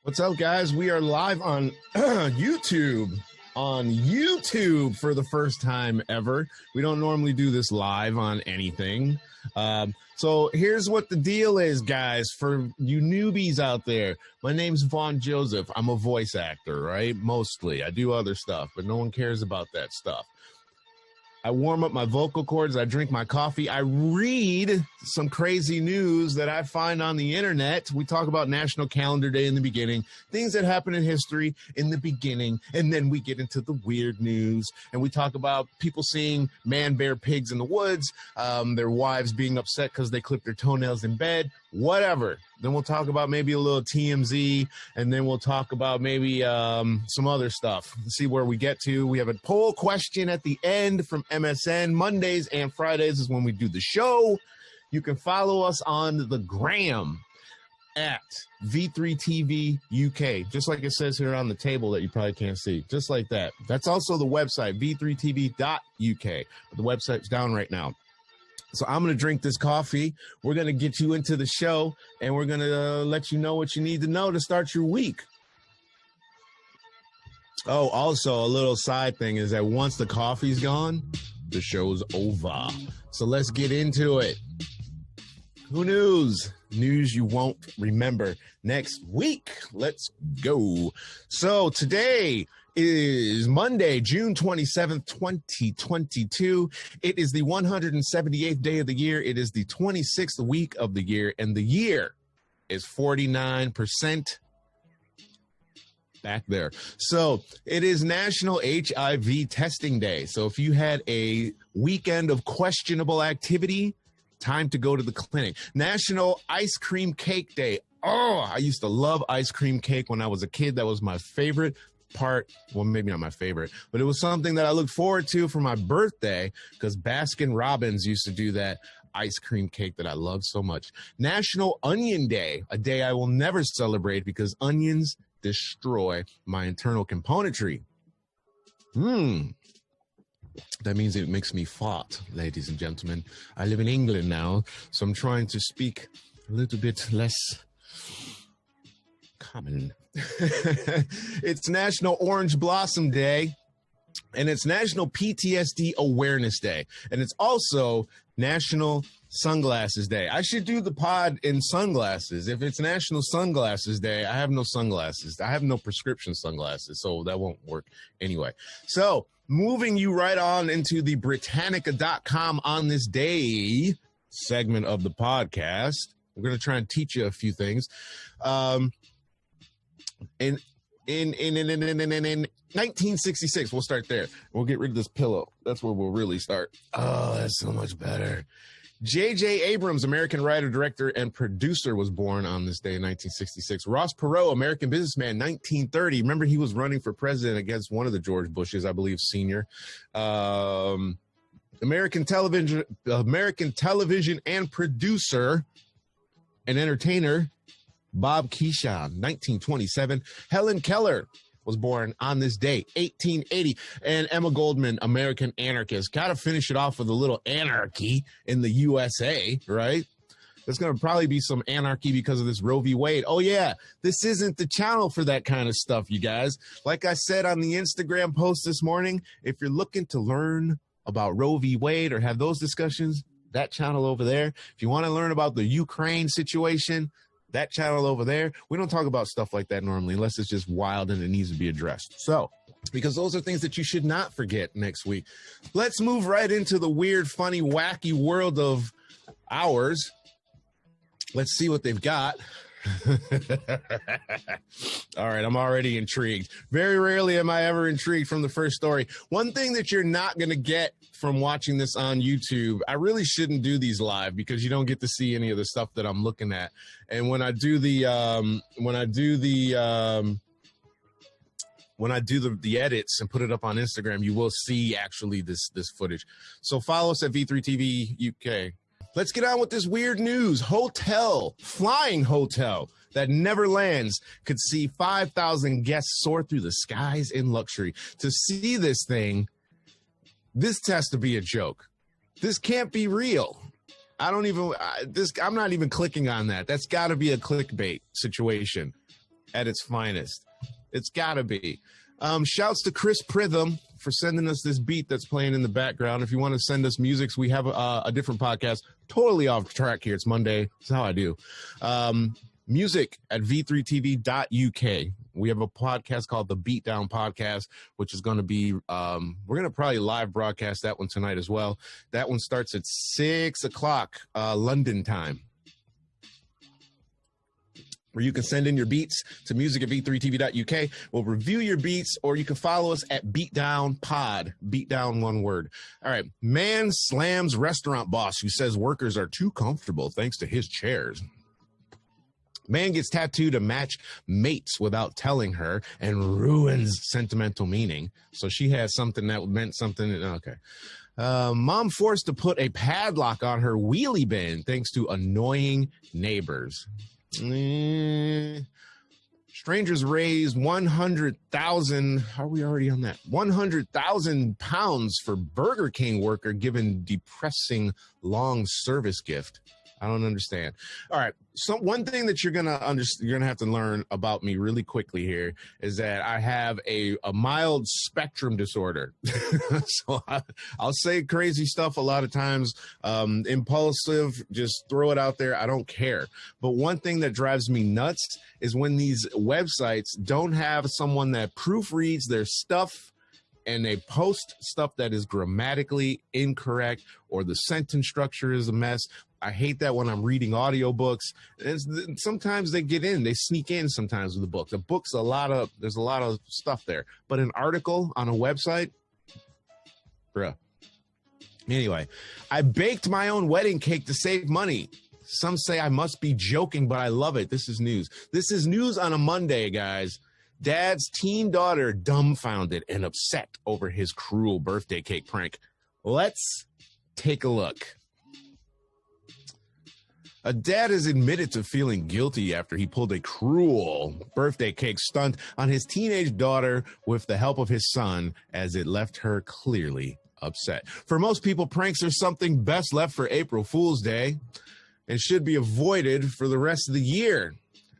What's up, guys? We are live on YouTube. On YouTube for the first time ever. We don't normally do this live on anything. So here's what the deal is, guys, for you newbies out there. My name's Vaughn Joseph. I'm a voice actor, right? Mostly. I do other stuff, but no one cares about that stuff. I warm up my vocal cords. I drink my coffee. I read some crazy news that I find on the internet. We talk about National Calendar Day in the beginning, things that happen in history in the beginning, and then we get into the weird news, and we talk about people seeing man, bear, pigs in the woods, their wives being upset because they clipped their toenails in bed, whatever. Then we'll talk about maybe a little TMZ, and then we'll talk about maybe some other stuff. Let's see where we get to. We have a poll question at the end from MSN. Mondays and Fridays is when we do the show. You can follow us on the gram at V3TV UK, just like it says here on the table that you probably can't see, just like that. That's also the website, v3tv.uk. But the website's down right now. So I'm going to drink this coffee. We're going to get you into the show, and we're going to let you know what you need to know to start your week. Oh, also a little side thing is that once the coffee's gone, the show's over. So let's get into it. Who knows? News you won't remember next week. Let's go. So today is Monday, June 27th, 2022. It is the 178th day of the year. It is the 26th week of the year, and the year is 49% back there. So it is National HIV Testing Day. So if you had a weekend of questionable activity, time to go to the clinic. National Ice Cream Cake Day. Oh, I used to love ice cream cake when I was a kid. That was my favorite part. Well, maybe not my favorite, but it was something that I looked forward to for my birthday because Baskin Robbins used to do that ice cream cake that I loved so much. National Onion Day, a day I will never celebrate because onions destroy my internal componentry. That means it makes me fart, ladies and gentlemen. I live in England now, so I'm trying to speak a little bit less common. It's National Orange Blossom Day, and it's National PTSD Awareness Day, and it's also National Sunglasses Day. I should do the pod in sunglasses. If it's National Sunglasses Day, I have no sunglasses. I have no prescription sunglasses, so that won't work anyway. So moving you right on into the Britannica.com on this day segment of the podcast, we're going to try and teach you a few things. In 1966, we'll start there. We'll get rid of this pillow. That's where we'll really start. Oh, that's so much better. J.J. Abrams, American writer, director, and producer, was born on this day in 1966. Ross Perot, American businessman, 1930. Remember, he was running for president against one of the George Bushes, I believe, senior. American television and producer and entertainer, Bob Keeshan, 1927. Helen Keller was born on this day, 1880. And Emma Goldman, American anarchist. Got to finish it off with a little anarchy in the USA, right? There's going to probably be some anarchy because of this Roe v. Wade. Oh, yeah, this isn't the channel for that kind of stuff, you guys. Like I said on the Instagram post this morning, if you're looking to learn about Roe v. Wade or have those discussions, that channel over there. If you want to learn about the Ukraine situation, that channel over there. We don't talk about stuff like that normally unless it's just wild and it needs to be addressed. So, because those are things that you should not forget next week. Let's move right into the weird, funny, wacky world of ours. Let's see what they've got. All right, I'm already intrigued. Very rarely am I ever intrigued from the first story. One thing that you're not going to get from watching this on YouTube, I really shouldn't do these live because you don't get to see any of the stuff that I'm looking at. And when I do the edits and put it up on Instagram, you will see actually this footage. So follow us at V3TV UK. Let's get on with this weird news. Flying hotel that never lands could see 5,000 guests soar through the skies in luxury. To see this thing, this has to be a joke. This can't be real. I'm not even clicking on that. That's got to be a clickbait situation. at its finest. It's gotta be. Shouts to Chris Pritham for sending us this beat that's playing in the background. If you want to send us music, we have a different podcast. Totally off track here. It's Monday. That's how I do. Music at v3tv.uk. We have a podcast called the Beatdown Podcast, which is going to be, we're going to probably live broadcast that one tonight as well. That one starts at 6 o'clock London time, where you can send in your beats to music at v3tv.uk. We'll review your beats, or you can follow us at Beatdown Pod. Beatdown, one word. All right. Man slams restaurant boss who says workers are too comfortable thanks to his chairs. Man gets tattooed to match mates without telling her and ruins sentimental meaning. So she has something that meant something. Okay. Mom forced to put a padlock on her wheelie bin thanks to annoying neighbors. Strangers raised 100,000. Are we already on that? 100,000 pounds for Burger King worker given depressing long service gift. I don't understand. All right. So one thing that you're gonna have to learn about me really quickly here is that I have a mild spectrum disorder. So I'll say crazy stuff a lot of times, impulsive, just throw it out there. I don't care. But one thing that drives me nuts is when these websites don't have someone that proofreads their stuff and they post stuff that is grammatically incorrect or the sentence structure is a mess. I hate that when I'm reading audiobooks. Sometimes they sneak in sometimes with the book. The book's there's a lot of stuff there. But an article on a website, bruh. Anyway, I baked my own wedding cake to save money. Some say I must be joking, but I love it. This is news. This is news on a Monday, guys. Dad's teen daughter dumbfounded and upset over his cruel birthday cake prank. Let's take a look. A dad has admitted to feeling guilty after he pulled a cruel birthday cake stunt on his teenage daughter with the help of his son, as it left her clearly upset. For most people, pranks are something best left for April Fool's Day and should be avoided for the rest of the year,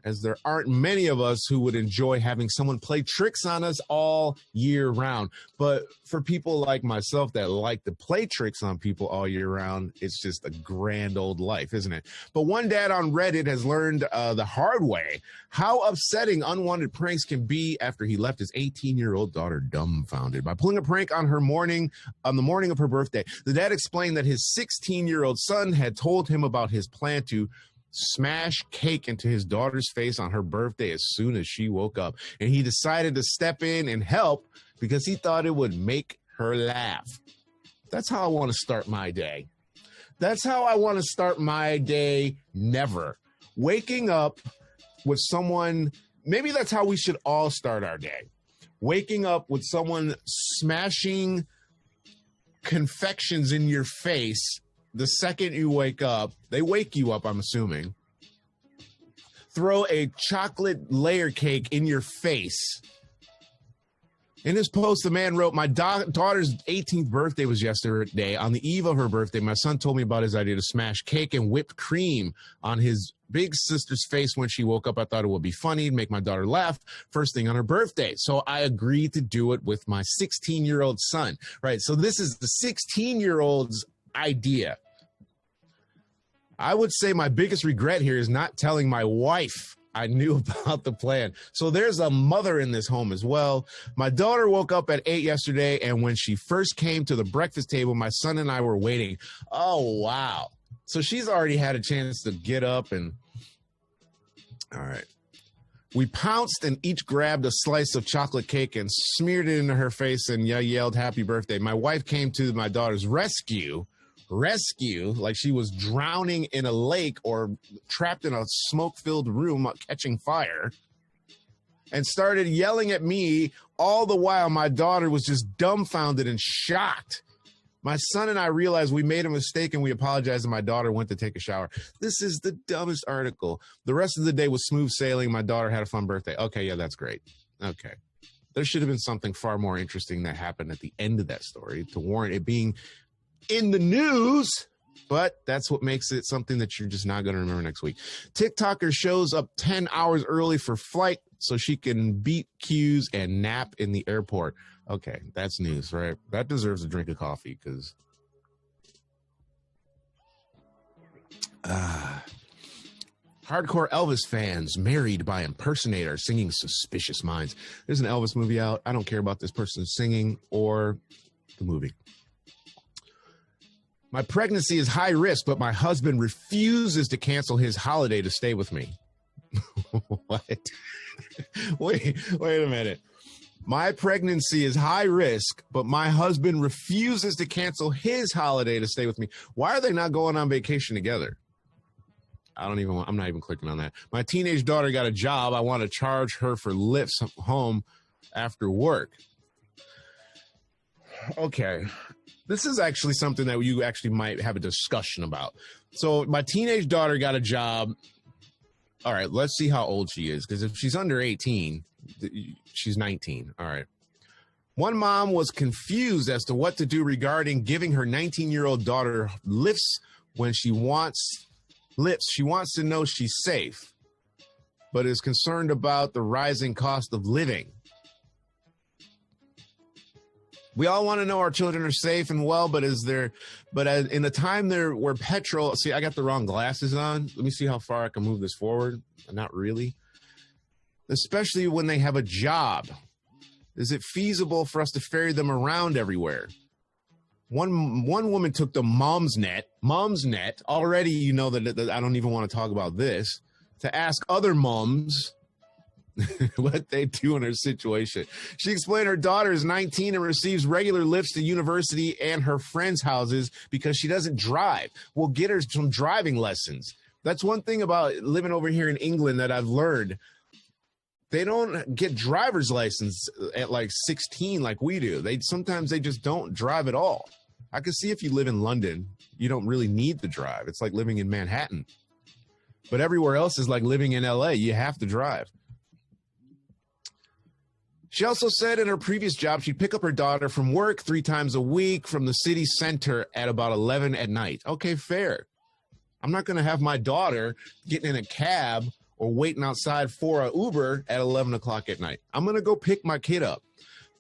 as there aren't many of us who would enjoy having someone play tricks on us all year round. But for people like myself that like to play tricks on people all year round, it's just a grand old life, isn't it? But one dad on Reddit has learned the hard way how upsetting unwanted pranks can be after he left his 18-year-old daughter dumbfounded by pulling a prank on the morning of her birthday. The dad explained that his 16-year-old son had told him about his plan to smash cake into his daughter's face on her birthday as soon as she woke up. And he decided to step in and help because he thought it would make her laugh. That's how I want to start my day. That's how I want to start my day. Never waking up with someone. Maybe that's how we should all start our day. Waking up with someone smashing confections in your face. The second you wake up, they wake you up, I'm assuming, throw a chocolate layer cake in your face. In his post, the man wrote, my daughter's 18th birthday was yesterday. On the eve of her birthday, my son told me about his idea to smash cake and whipped cream on his big sister's face when she woke up. I thought it would be funny, make my daughter laugh first thing on her birthday. So I agreed to do it with my 16-year-old son. Right. So this is the 16-year-old's idea. I would say my biggest regret here is not telling my wife I knew about the plan. So there's a mother in this home as well. My daughter woke up at 8 yesterday, and when she first came to the breakfast table, my son and I were waiting. Oh, wow. So she's already had a chance to get up and... All right. We pounced and each grabbed a slice of chocolate cake and smeared it into her face and yelled, happy birthday. My wife came to my daughter's rescue, like she was drowning in a lake or trapped in a smoke-filled room catching fire, and started yelling at me. All the while, my daughter was just dumbfounded and shocked. My son and I realized we made a mistake and we apologized, and my daughter went to take a shower. This is the dumbest article. The rest of the day was smooth sailing. My daughter had a fun birthday. Okay, yeah, that's great. Okay. There should have been something far more interesting that happened at the end of that story to warrant it being in the news. But that's what makes it something that you're just not going to remember next week. TikToker shows up 10 hours early for flight so she can beat queues and nap in the airport. Okay, that's news, right? That deserves a drink of coffee because... hardcore Elvis fans married by impersonator singing Suspicious Minds. There's an Elvis movie out. I don't care about this person singing or the movie. My pregnancy is high risk, but my husband refuses to cancel his holiday to stay with me. What? Wait a minute. My pregnancy is high risk, but my husband refuses to cancel his holiday to stay with me. Why are they not going on vacation together? I'm not even clicking on that. My teenage daughter got a job. I want to charge her for lifts home after work. Okay. This is actually something that you actually might have a discussion about. So my teenage daughter got a job. All right, let's see how old she is. Because if she's under 18, she's 19. All right. One mom was confused as to what to do regarding giving her 19-year-old daughter lifts when she wants to know she's safe, but is concerned about the rising cost of living. We all want to know our children are safe and well, but in the time there where petrol, see, I got the wrong glasses on. Let me see how far I can move this forward. Not really. Especially when they have a job. Is it feasible for us to ferry them around everywhere? One woman took the mom's net. Already, you know that I don't even want to talk about this. To ask other moms what they do in her situation. She explained her daughter is 19 and receives regular lifts to university and her friends' houses because she doesn't drive. We'll get her some driving lessons. That's one thing about living over here in England that I've learned. They don't get driver's license at like 16 like we do. Sometimes they just don't drive at all. I can see if you live in London, you don't really need to drive. It's like living in Manhattan. But everywhere else is like living in LA. You have to drive. She also said in her previous job, she'd pick up her daughter from work 3 times a week from the city center at about 11 at night. Okay, fair. I'm not going to have my daughter getting in a cab or waiting outside for an Uber at 11 o'clock at night. I'm going to go pick my kid up.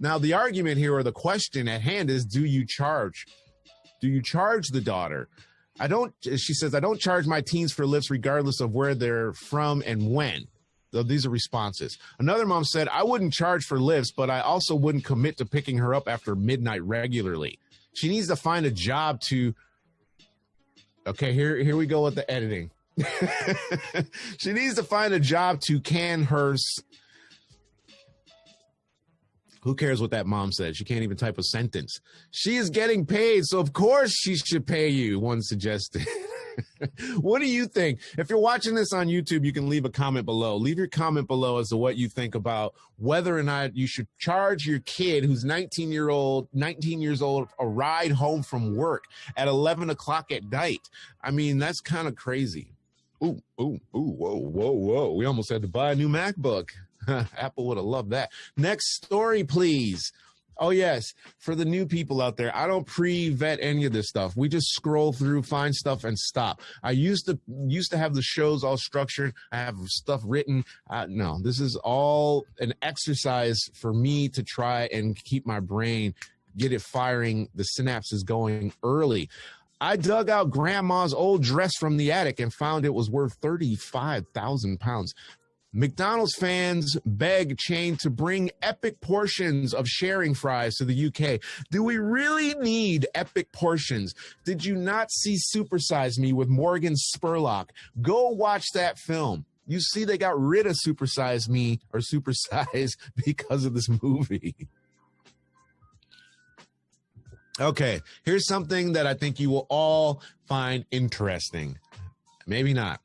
Now, the argument here or the question at hand is, do you charge? Do you charge the daughter? She says, I don't charge my teens for lifts regardless of where they're from and when. So these are responses. Another mom said, I wouldn't charge for lifts, but I also wouldn't commit to picking her up after midnight regularly. She needs to find a job to... Okay, here we go with the editing. She needs to find a job to can her... Who cares what that mom said? She can't even type a sentence. She is getting paid, so of course she should pay you, one suggested. What do you think? If you're watching this on YouTube, you can leave a comment below. Leave your comment below as to what you think about whether or not you should charge your kid who's 19 years old, a ride home from work at 11 o'clock at night. I mean, that's kind of crazy. Ooh, whoa. We almost had to buy a new MacBook. Apple would have loved that. Next story, please. Oh, yes. For the new people out there, I don't pre-vet any of this stuff. We just scroll through, find stuff, and stop. I used to have the shows all structured. I have stuff written. No, this is all an exercise for me to try and keep my brain, get it firing, the synapses going early. I dug out grandma's old dress from the attic and found it was worth 35,000 pounds. McDonald's fans beg chain to bring epic portions of sharing fries to the UK. Do we really need epic portions? Did you not see Super Size Me with Morgan Spurlock? Go watch that film. You see, they got rid of Super Size Me or Super Size because of this movie. Okay, here's something that I think you will all find interesting. Maybe not.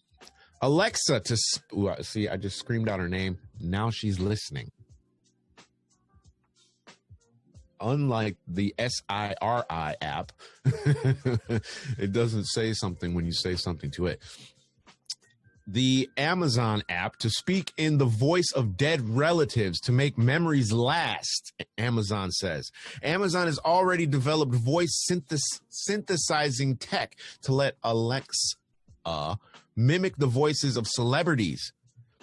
Alexa see, I just screamed out her name. Now she's listening. Unlike the SIRI app, it doesn't say something when you say something to it. the Amazon app to speak in the voice of dead relatives to make memories last, Amazon says. Amazon has already developed voice synthesizing tech to let Alexa mimic the voices of celebrities.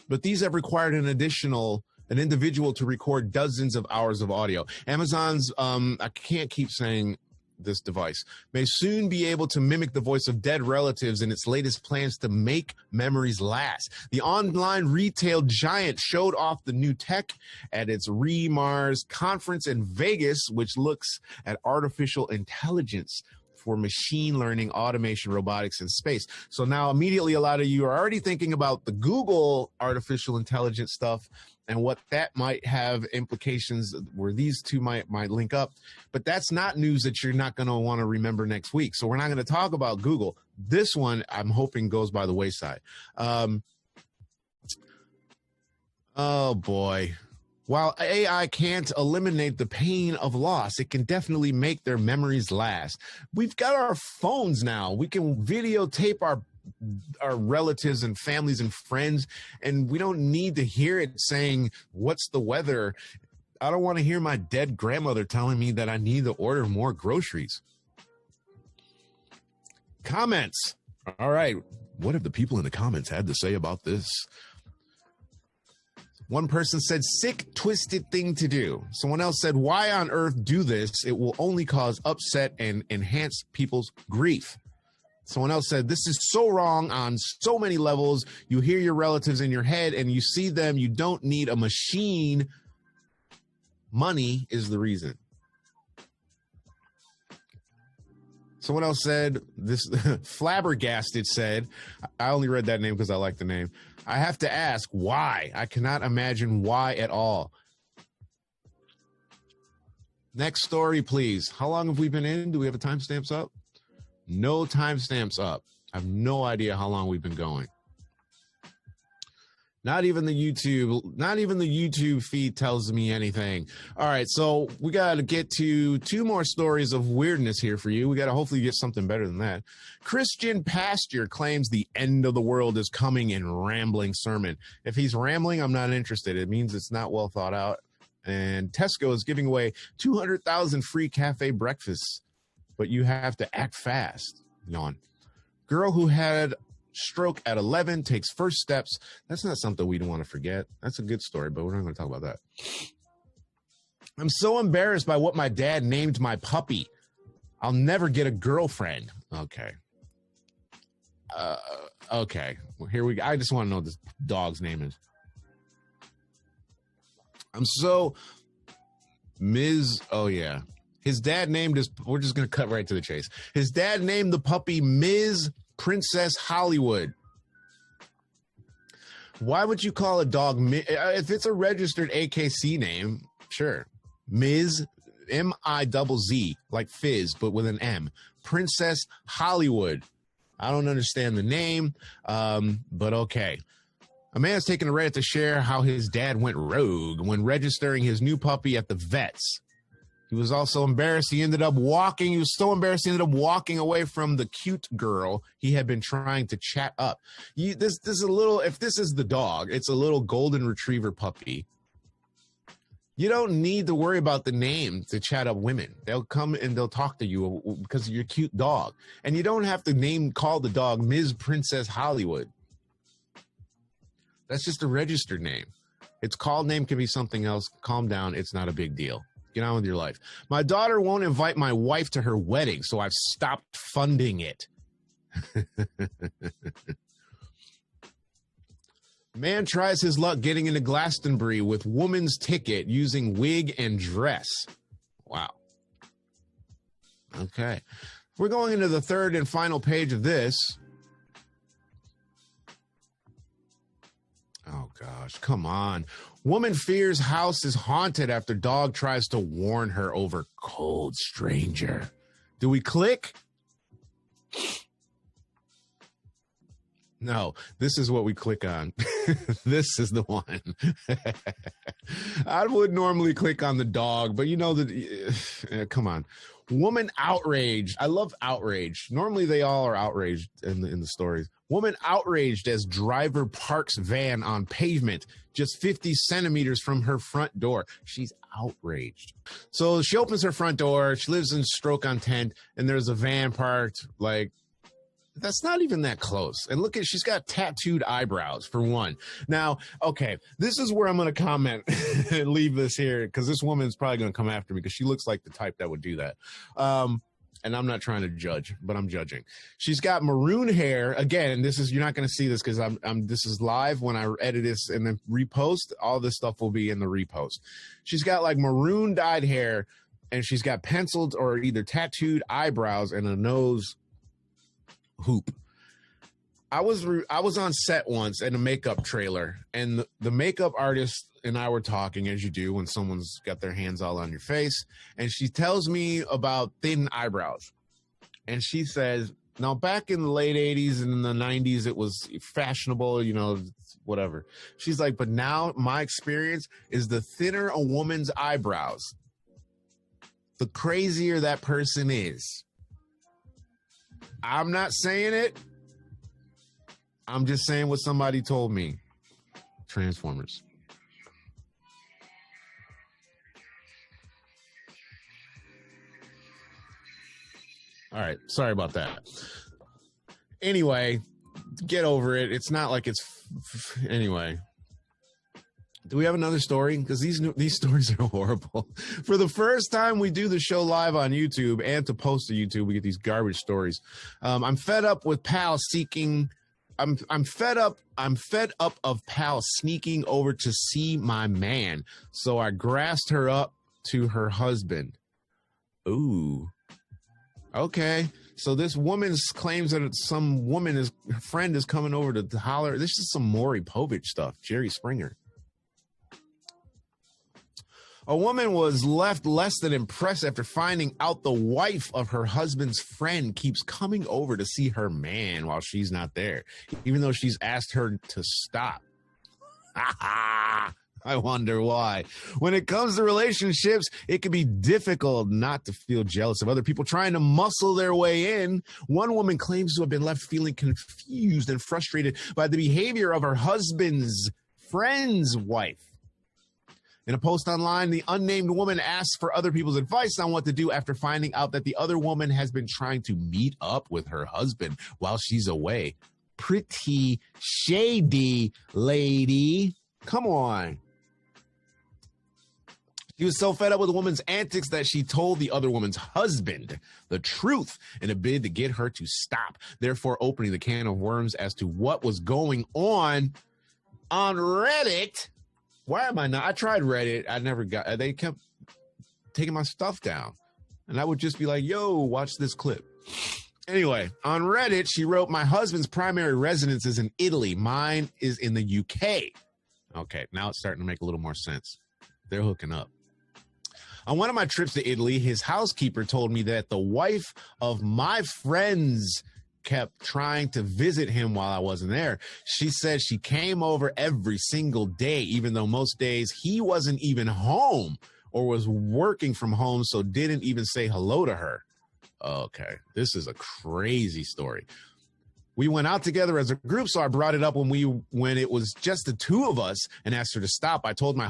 But these have required an individual to record dozens of hours of audio. Amazon's, I can't keep saying this device, may soon be able to mimic the voice of dead relatives in its latest plans to make memories last. The online retail giant showed off the new tech at its ReMars conference in Vegas, which looks at artificial intelligence for machine learning, automation, robotics, and space. So now immediately a lot of you are already thinking about the Google artificial intelligence stuff and what that might have implications where these two might link up. But that's not news that you're not going to want to remember next week. So we're not going to talk about Google. This one, I'm hoping, goes by the wayside. Oh, boy. While AI can't eliminate the pain of loss, it can definitely make their memories last. We've got our phones now. We can videotape our relatives and families and friends, and we don't need to hear it saying, "What's the weather?" I don't want to hear my dead grandmother telling me that I need to order more groceries. Comments. All right. What have the people in the comments had to say about this? One person said, sick, twisted thing to do. Someone else said, why on earth do this? It will only cause upset and enhance people's grief. Someone else said, this is so wrong on so many levels. You hear your relatives in your head and you see them. You don't need a machine. Money is the reason. Someone else said, this flabbergasted said, I only read that name because I like the name. I have to ask why. I cannot imagine why at all. Next story, please. How long have we been in? Do we have a timestamps up? No timestamps up. I have no idea how long we've been going. Not even the YouTube feed tells me anything. All right, so we got to get to two more stories of weirdness here for you. We got to hopefully get something better than that. Christian pastor claims the end of the world is coming in rambling sermon. If he's rambling, I'm not interested. It means it's not well thought out. And Tesco is giving away 200,000 free cafe breakfasts, but you have to act fast. Yawn. Girl who had stroke at 11 takes first steps. That's not something we don't want to forget. That's a good story, but we're not going to talk about that. I'm so embarrassed by what my dad named my puppy. I'll never get a girlfriend. Okay. Okay. Well, here we go. I just want to know what this dog's name is. I'm so oh yeah. His dad named we're just going to cut right to the chase. His dad named the puppy Ms. Princess Hollywood. Why would you call a dog, if it's a registered AKC name, sure. Ms. M-I-Z-Z, like Fizz, but with an M. Princess Hollywood. I don't understand the name, but okay. A man is taking a Reddit to share how his dad went rogue when registering his new puppy at the vet's. He was also embarrassed. He was so embarrassed he ended up walking away from the cute girl he had been trying to chat up. If this is the dog, it's a little golden retriever puppy. You don't need to worry about the name to chat up women. They'll come and they'll talk to you because of your cute dog. And you don't have to call the dog Ms. Princess Hollywood. That's just a registered name. Its called name can be something else. Calm down. It's not a big deal. Get on with your life. My daughter won't invite my wife to her wedding, so I've stopped funding it. Man tries his luck getting into Glastonbury with woman's ticket using wig and dress. Wow. Okay. We're going into the third and final page of this. Oh, gosh. Come on. Woman fears house is haunted after dog tries to warn her over cold stranger. Do we click? No, this is what we click on. This is the one. I would normally click on the dog, but you know that. Come on. Woman outraged. I love outrage. Normally they all are outraged in the stories. Woman outraged as driver parks van on pavement just 50 centimeters from her front door. She's outraged. So she opens her front door. She lives in Stroke-on-Tent, and there's a van parked like, that's not even that close. And look at, she's got tattooed eyebrows for one. Now, okay, this is where I'm going to comment and leave this here because this woman's probably going to come after me because she looks like the type that would do that. And I'm not trying to judge, but I'm judging. She's got maroon hair. Again, this is, you're not going to see this because this is live. When I edit this and then repost, all this stuff will be in the repost. She's got like maroon dyed hair, and she's got penciled or either tattooed eyebrows and a nose hoop. I was on set once in a makeup trailer, and the makeup artist and I were talking, as you do when someone's got their hands all on your face, and she tells me about thin eyebrows. And she says, now back in the late 80s and in the 90s, it was fashionable, you know, whatever. She's like, but now my experience is the thinner a woman's eyebrows, the crazier that person is. I'm not saying it. I'm just saying what somebody told me. Transformers. All right. Sorry about that. Anyway, get over it. It's not like it's... Anyway. Do we have another story? Because these stories are horrible. For the first time we do the show live on YouTube and to post to YouTube, we get these garbage stories. I'm fed up with Pal seeking. I'm fed up of Pal sneaking over to see my man. So I grassed her up to her husband. Ooh. Okay. So this woman claims that some woman, her friend is coming over to holler. This is some Maury Povich stuff. Jerry Springer. A woman was left less than impressed after finding out the wife of her husband's friend keeps coming over to see her man while she's not there, even though she's asked her to stop. I wonder why. When it comes to relationships, it can be difficult not to feel jealous of other people trying to muscle their way in. One woman claims to have been left feeling confused and frustrated by the behavior of her husband's friend's wife. In a post online, the unnamed woman asks for other people's advice on what to do after finding out that the other woman has been trying to meet up with her husband while she's away. Pretty shady, lady. Come on. She was so fed up with the woman's antics that she told the other woman's husband the truth in a bid to get her to stop, therefore opening the can of worms as to what was going on Reddit. Why am I not? I tried Reddit. I never got, they kept taking my stuff down. And I would just be like, yo, watch this clip. Anyway, on Reddit, she wrote, my husband's primary residence is in Italy. Mine is in the UK. Okay, now it's starting to make a little more sense. They're hooking up. On one of my trips to Italy, his housekeeper told me that the wife of my friends kept trying to visit him while I wasn't there. She said she came over every single day, even though most days he wasn't even home or was working from home, so didn't even say hello to her. Okay, this is a crazy story. We went out together as a group, so I brought it up when it was just the two of us and asked her to stop. I told her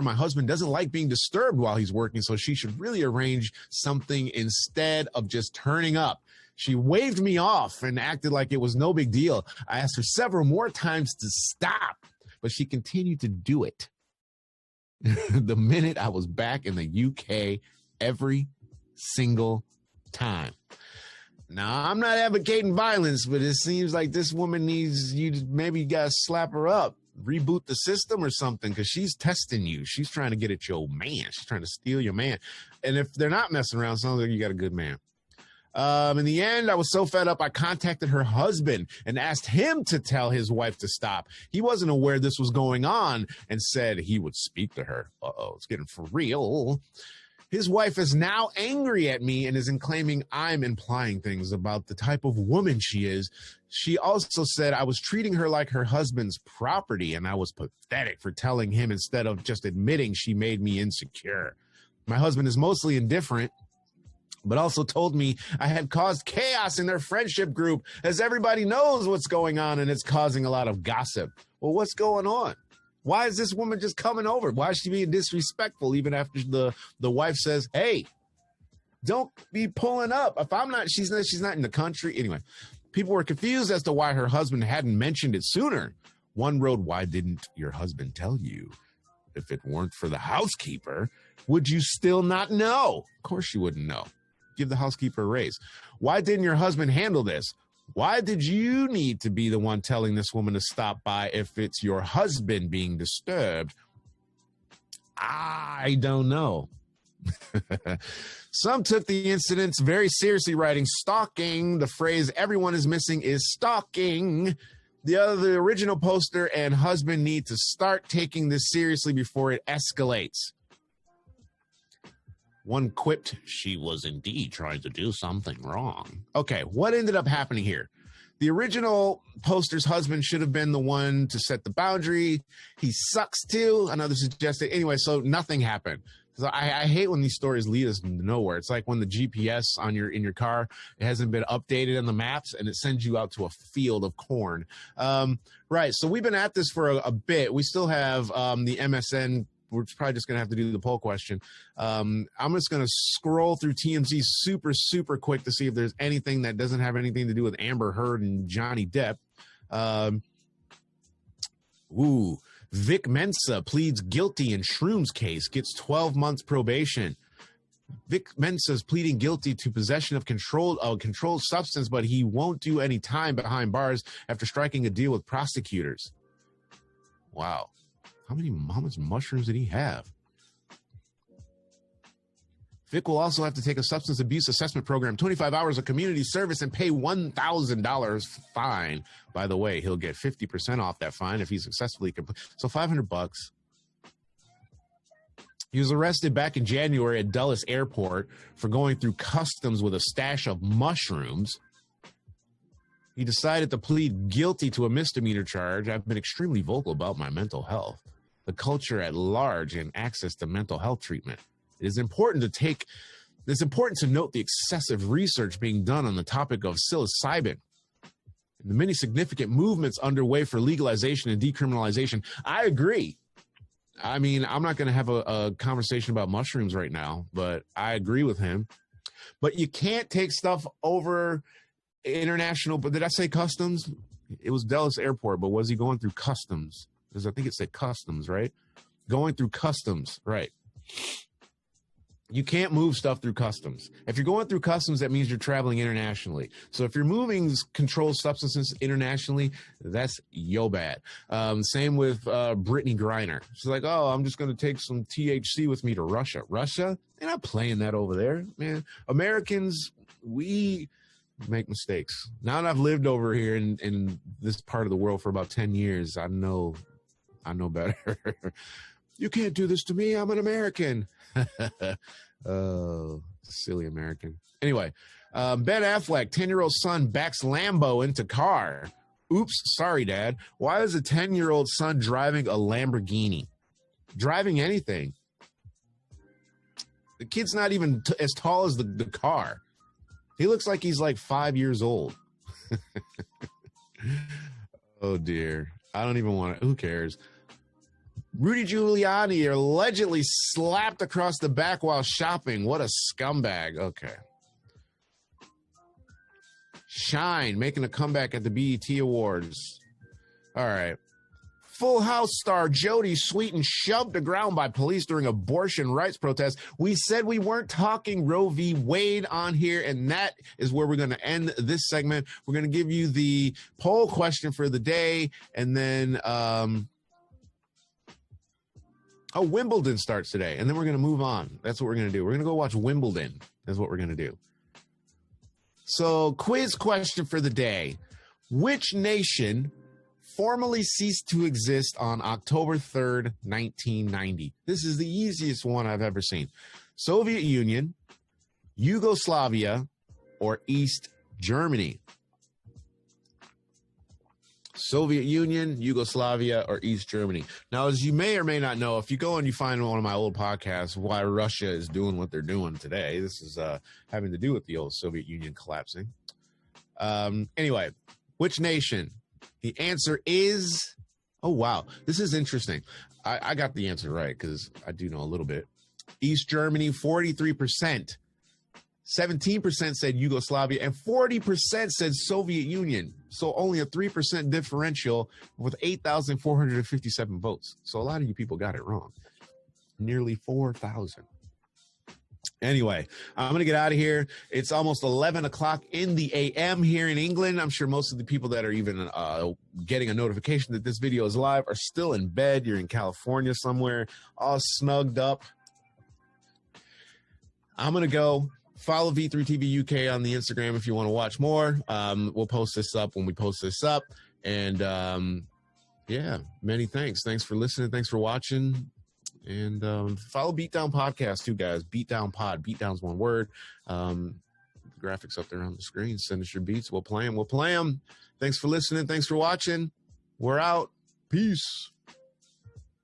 my husband doesn't like being disturbed while he's working, so she should really arrange something instead of just turning up. She waved me off and acted like it was no big deal. I asked her several more times to stop, but she continued to do it. The minute I was back in the UK, every single time. Now, I'm not advocating violence, but it seems like this woman needs you to maybe gotta slap her up, reboot the system or something, because she's testing you. She's trying to get at your man. She's trying to steal your man. And if they're not messing around, sounds like you got a good man. In the end, I was so fed up, I contacted her husband and asked him to tell his wife to stop. He wasn't aware this was going on and said he would speak to her. Uh-oh, it's getting for real. His wife is now angry at me and is claiming I'm implying things about the type of woman she is. She also said I was treating her like her husband's property, and I was pathetic for telling him instead of just admitting she made me insecure. My husband is mostly indifferent. but also told me I had caused chaos in their friendship group, as everybody knows what's going on and it's causing a lot of gossip. Well, what's going on? Why is this woman just coming over? Why is she being disrespectful even after the wife says, hey, don't be pulling up. If I'm not, she's not in the country. Anyway, people were confused as to why her husband hadn't mentioned it sooner. One wrote, why didn't your husband tell you? If it weren't for the housekeeper, would you still not know? Of course you wouldn't know. Give the housekeeper a raise. Why didn't your husband handle this? Why did you need to be the one telling this woman to stop by if it's your husband being disturbed? I don't know. Some took the incidents very seriously, writing stalking. The phrase everyone is missing is stalking. The original poster and husband need to start taking this seriously before it escalates. One quipped, she was indeed trying to do something wrong. Okay, what ended up happening here? The original poster's husband should have been the one to set the boundary. He sucks too. Another suggested. Anyway, so nothing happened. So I hate when these stories lead us nowhere. It's like when the GPS in your car, it hasn't been updated on the maps and it sends you out to a field of corn. Right. So we've been at this for a bit. We still have the MSN. We're probably just going to have to do the poll question. I'm just going to scroll through TMZ super, super quick to see if there's anything that doesn't have anything to do with Amber Heard and Johnny Depp. Vic Mensa pleads guilty in shrooms case, gets 12 months probation. Vic Mensa is pleading guilty to possession of controlled substance, but he won't do any time behind bars after striking a deal with prosecutors. Wow. How much mushrooms did he have? Vic will also have to take a substance abuse assessment program, 25 hours of community service, and pay $1,000 fine. By the way, he'll get 50% off that fine if he successfully completes. So $500. He was arrested back in January at Dulles Airport for going through customs with a stash of mushrooms. He decided to plead guilty to a misdemeanor charge. I've been extremely vocal about my mental health, the culture at large, and access to mental health treatment. It's important to note the excessive research being done on the topic of psilocybin and the many significant movements underway for legalization and decriminalization. I agree. I mean, I'm not going to have a conversation about mushrooms right now, but I agree with him. But you can't take stuff over international. But did I say customs? It was Dulles Airport, but was he going through customs? Because I think it said customs, right? Going through customs, right? You can't move stuff through customs. If you're going through customs, that means you're traveling internationally. So if you're moving controlled substances internationally, that's yo bad. Same with Brittany Griner. She's like, oh, I'm just going to take some THC with me to Russia. Russia? They're not playing that over there, man. Americans, we make mistakes. Now that I've lived over here in this part of the world for about 10 years, I know better. You can't do this to me. I'm an American. Oh, silly American. Anyway, Ben Affleck, 10-year-old son backs Lambo into car. Oops, sorry, Dad. Why is a 10-year-old son driving a Lamborghini? Driving anything. The kid's not even as tall as the car. He looks like he's like 5 years old. Oh, dear. I don't even want to. Who cares? Rudy Giuliani allegedly slapped across the back while shopping. What a scumbag. Okay. Shine making a comeback at the BET Awards. All right. Full House star Jodie Sweetin shoved to ground by police during abortion rights protests. We said we weren't talking Roe v. Wade on here, and that is where we're going to end this segment. We're going to give you the poll question for the day, and then Wimbledon starts today, and then we're going to move on. That's what we're going to do. We're going to go watch Wimbledon. That's what we're going to do. So, quiz question for the day. Which nation formally ceased to exist on October 3rd, 1990? This is the easiest one I've ever seen. Soviet Union, Yugoslavia, or East Germany? Soviet Union, Yugoslavia, or East Germany. Now, as you may or may not know, if you go and you find one of my old podcasts, why Russia is doing what they're doing today, this is having to do with the old Soviet Union collapsing. Anyway, which nation? The answer is, oh, wow, this is interesting. I got the answer right because I do know a little bit. East Germany, 43%. 17% said Yugoslavia, and 40% said Soviet Union. So only a 3% differential with 8,457 votes. So a lot of you people got it wrong. Nearly 4,000. Anyway, I'm going to get out of here. It's almost 11 o'clock in the a.m. here in England. I'm sure most of the people that are even getting a notification that this video is live are still in bed. You're in California somewhere, all snugged up. I'm going to go. Follow V3TV UK on the Instagram if you want to watch more. We'll post this up when we post this up. And yeah, many thanks. Thanks for listening. Thanks for watching. And follow Beatdown Podcast too, guys. Beatdown Pod. Beatdown's one word. The graphics up there on the screen. Send us your beats. We'll play them. We'll play them. Thanks for listening. Thanks for watching. We're out. Peace.